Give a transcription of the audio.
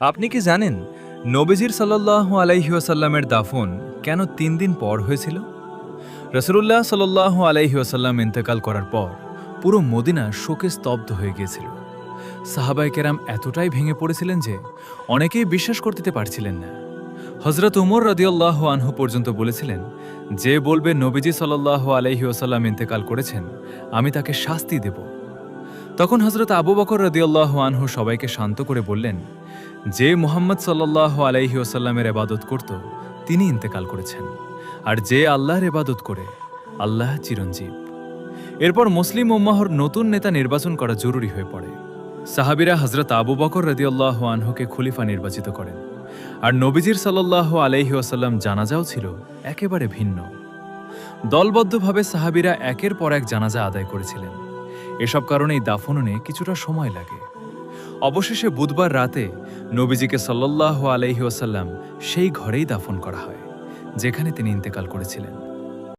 আপনি কি জানেন নবীজির সাল্লাল্লাহু আলাইহি ওয়াসাল্লামের দাফন কেন ৩ দিন পর হয়েছিল? রাসূলুল্লাহ সাল্লাল্লাহু আলাইহি ওয়াসাল্লাম ইন্তেকাল করার পর পুরো মদিনা শোকে স্তব্ধ হয়ে গিয়েছিল। সাহাবায়ে কেরাম এতটাই ভেঙে পড়েছিলেন যে অনেকেই বিশ্বাস করতে পারছিলেন না। হযরত ওমর রাদিয়াল্লাহু আনহু পর্যন্ত বলেছিলেন, যে বলবে নবীজি সাল্লাল্লাহু আলাইহি ওয়াসাল্লাম ইন্তেকাল করেছেন, আমি তাকে শাস্তি দেব। তখন হযরত আবু বকর রাদিয়াল্লাহু আনহু সবাইকে শান্ত করে বললেন, যে মুহাম্মদ সাল্লাল্লাহু আলাইহি ওয়াসাল্লামের ইবাদত করত তিনি ইন্তেকাল করেছেন, আর যে আল্লাহর ইবাদত করে আল্লাহ চিরঞ্জীব। এরপর মুসলিম উম্মাহর নতুন নেতা নির্বাচন করা জরুরি হয়ে পড়ে। সাহাবীরা হযরত আবু বকর রাদিয়াল্লাহু আনহুকে খলিফা নির্বাচিত করেন, আর নবীজির সাল্লাল্লাহু আলাইহি ওয়াসাল্লাম জানাজাও ছিল একেবারে ভিন্ন। দলবদ্ধভাবে সাহাবীরা একের পর এক জানাজা আদায় করেছিলেন। এসব কারণেই দাফনে কিছুটা সময় লাগে। অবশেষে বুধবার রাতে নবীজিকে সাল্লাল্লাহু আলাইহি ওয়াসাল্লাম সেই ঘরেই দাফন করা হয় যেখানে তিনি ইন্তেকাল করেছিলেন।